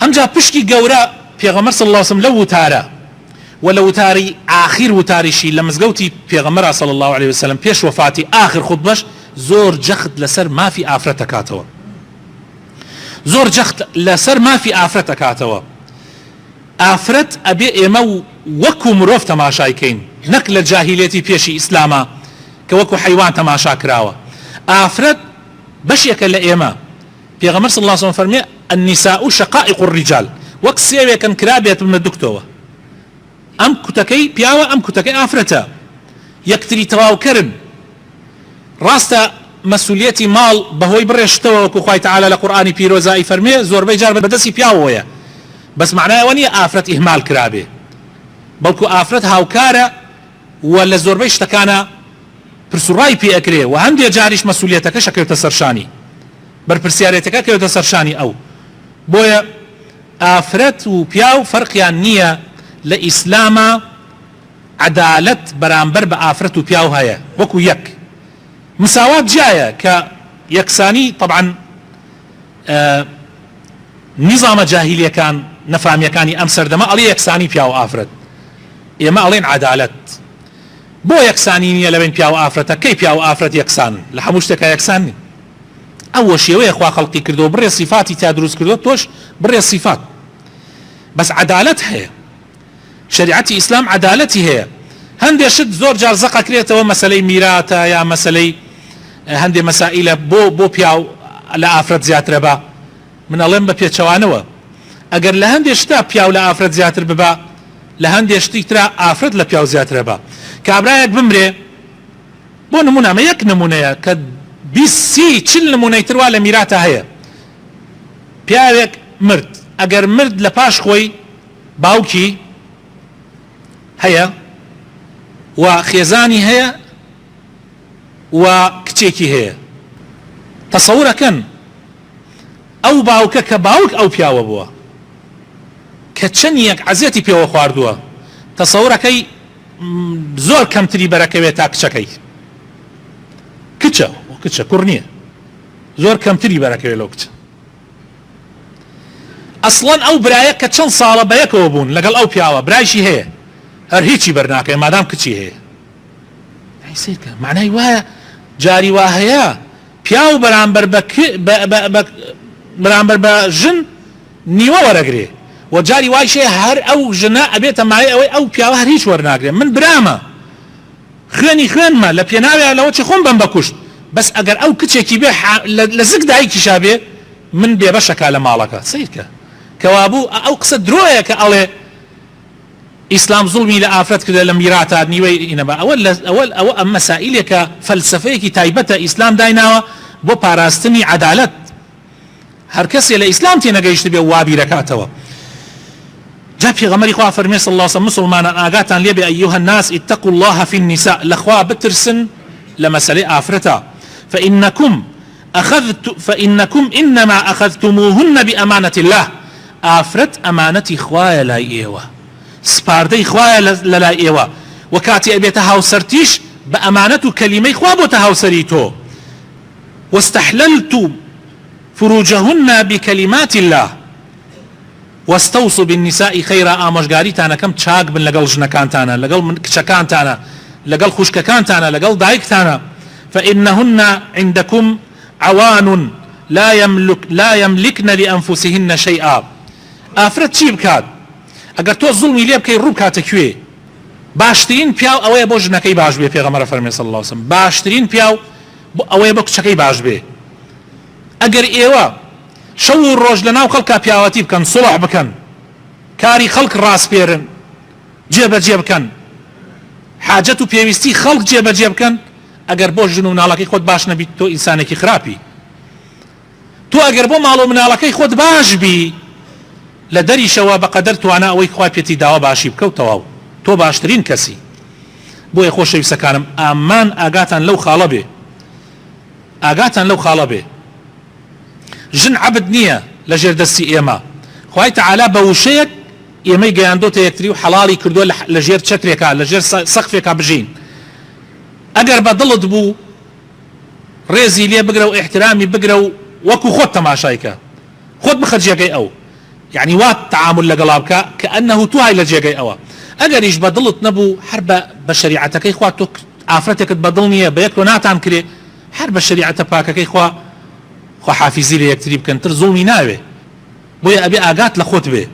ئەمجا پشتی گەورە پێغەمبەر صلی الله عليه وسلم لەو وتارە ولا وتاری آخر وتاریشی لە مزگەوتی پێغەمبەر صلی الله عليه وسلم پێش وفاتی آخر خطبەش زۆر جەخت لەسەر مافی ئافرەت دەکاتەوە زۆر جەخت لەسەر مافی ئافرەت دەکاتەوە ئافرەت ئەبێ ئێمە وەکو مرۆڤ تەماشایکەین نەک لە جاهیلێتی پێشی ئیسلامە کە وەکو حەیوان تەماشا کراوە ئافرەت بەشێکە لە ئێمە پێغەمبەر صلی الله عليه وسلم فەرمێ النساء شقائق الرجال وەک سێوێکن کرا بێتم لە دوکتەوە ئەم کوتەکەی پیاوە ئەم کوتەکەی ئافرەتە یەکتری تەواوکردن ڕاستە مەسئولیەتی ماڵ بەهۆی بڕێشتەوە وەکو خوای تەعالە لە قورئانی پیرۆزایی فەرمێ زۆربەی جار بەدەستی پیاوەیە بەس معنای ئەوە نییە ئافرەت ئیهمال کرابێ بەڵکو ئافرەت هاوکارە و لە زۆربەی شتەکانە پرسوڕای پێ ئەکرێ و هەندێک جاریش مەسئولیەتەکەش ئەکەوێتە سەرشانی بەرپرسیارەتەکە کەوێتە سەرشانی ئەو بۆیە ئافرەت و پیاو فەرقیان نییە لە ئیسلامە عەدالەت بەرامبەر بە ئافرەت و پیاو هەیە وەکو یەک مساوات جایە کە یەکسانی طبعا نظامە جاهیلیەکان نەفامیەکانی ئەم سەردەمە ئەڵێ یەکسانی پیاو ئافرەت ئێمە ئەڵێن عەدالەت بۆ یەکسانی نییە لەبین پیاو ئافرەتە کەی پیاو ئافرەت یەکسان لە هەموو شتێکە یەکسان نین ئەوە شێوەیە خوا خەڵقی کردو بڕێ صفاتی تا دروست کردو تۆش بڕێ صفات بەس عەدالەت هەیە شریعەتی ئیسلام عەدالەتی هەیە هەندێک شت زۆر جار زەقەکرێتەوە مەسەلەی میراتە یا مەسەلەی هەندێک مەسائلە بۆ پیاو لە ئافرەت زیاترە بە من ئەڵێم بە پێچەوانەوە ئەگەر لە هەندێک شتا پیاو لە ئافرەت زیاتر ببە لە هەندێک شتی ترا ئافرەت لە پیاو زیاترە بە کابرایەک بمرێ بۆ نمونە ئەمە یەک نمونەیە کە 20-40 نمونەی تروا لە میراتە هەیە پیاوێک مرد ئەگەر مرد لە پاش خۆی باوکی هەیە و خێزانی هەیە و کچێکی هەیە تەسەورەکەن ئەو باوکە کە باوک ئەو پیاوە بووە کە چەند یەک عەزیەتی پێوە خواردووە تەسەورەکەی زۆر کەمتری بەرەکەوێت تا کچەکەی کچە کوڕ نییە زۆر کەمتری بەرەکەوێت لەو کچە ئەسڵەن ئەو برایە کە چەند ساڵە بەیەکەوە بوون لەگەڵ ئەو پیاوە برایشی هەیە هەر هیچی بەرناکەی مادام کچی هەیە معنای وایە جاری وا هەیە پیاو بەرامبەر بە ژن نیوە وەرەگرێ و جاری وایشێ هەر ئەو ژنە ئەبێتە مای ئەوەی ئەو پیاوە هەر هیچ وەرناگرێ من برامە خوێنمە لە پێناوێ لەوە چ خۆم بم بەکوشت بەس ئەگەر ئەو کچێکی بێ لە زگ دایکیشا بێ من بێبەشەکە لە ماڵەکە سیرکە کەوابوو ئەو قسە درۆیە کە ئەڵێ ئیسلام زوڵمی لە ئافرەت کردە لە میراتە نیوەی ئینەبە ئەوە ئەم مەسائلێکە فەلسفەیەکی تایبەتە ئیسلام دایناوە بۆ پاراستنی عەدالەت هەر کەسێ لە ئیسلام تێنەگەیشت بێ وابی دەکاتەوە جا پێغەمبەری خوا فەرمێ صلی الله عليه وسلم مسلمانان ئاگاتان لێ بێ ئەیها الناس اتقوا الله في النساء لەخوا بترسن لە مەسەلەی ئافرەتە فإنكم إنما أخذتموهن بأمانة الله ئافرەت ئەمانەتی خوایە لای ئێوە سپاردەی خوایە لەلای ئێوە و کاتی ئەبێتە هاوسەرتیش بە ئەمانەت و کەلیمەی خوا بۆتە هاوسەری تۆ واستحللت فروجهن بكلمات الله واستوصوا بالنساء خيرا ئامۆژگاریتانەکەم چاک بن لەگەڵ ژنەکانتانە لەگەڵ کچەکانتانە لەگەڵ خوشکەکانتانە لەگەڵ دایکتانە فإنهن عندكم عوان لا يملكن لأنفسهن شيئا ئافرەت چی بکات ئەگەر تۆ زوڵمی لێ بکەی ڕوو بکاتە کوێ باشترین پیاو ئەوەیە بۆ ژنەکەی باش بێ پێغەمبەر فەرمێ صلی الله عليه وسلم باشترین پیاو ئەوەیە بۆ کچەکەی باش بێ ئەگەر ئێوە شەو و ڕۆژ لەناو خەڵکا پیاوەتی بکەن سوڵح بکەن کاری خەڵک ڕاستپێرن جێبەجێ بکەن حاجەت و پێویستی خەڵک جێبەجێ بکەن ئەگەر بۆ ژن و مناڵەکەی خۆت باش نەبیت تۆ ئینسانێکی خراپی تۆ ئەگەر بۆ ماڵ و مناڵەکەی خۆت باش بی لە دەریشەوە بەقەدەر توانە ئەوەی خوا پێتی داوە باشی بکەوت تەواو تۆ باشترین کەسی بۆیە خۆشەویستەکانم ئامان ئاگاتان لەو خاڵە بێ ژن عەبد نییە لە ژێر دەستی ئێمە خوای تەعالا بە وشەیەک ئێمەی گەیاندۆتە یەکتری و حەڵاڵی کردووە لە ژێر چەترێکا لە ژێر سەقفێکا بژین ئەگەر بە دڵت بوو ڕێزی لێ بگرە و ئیحترامی بگرە و وەکو خۆت تەماشایکە خۆت بخەرجیەکەی ئەو يعني وات تعامل لقلابك كأنه توهي لجيغي أوا أجريش بدلت نبو حرب بشريعتك إخوة آفرتك تبدلني بيكلو ناتعم كري حرب الشريعة باكك إخوة خو حافظي لي يكتريب كنتر ظلمي ناوي بويا أبي آقات لخوت به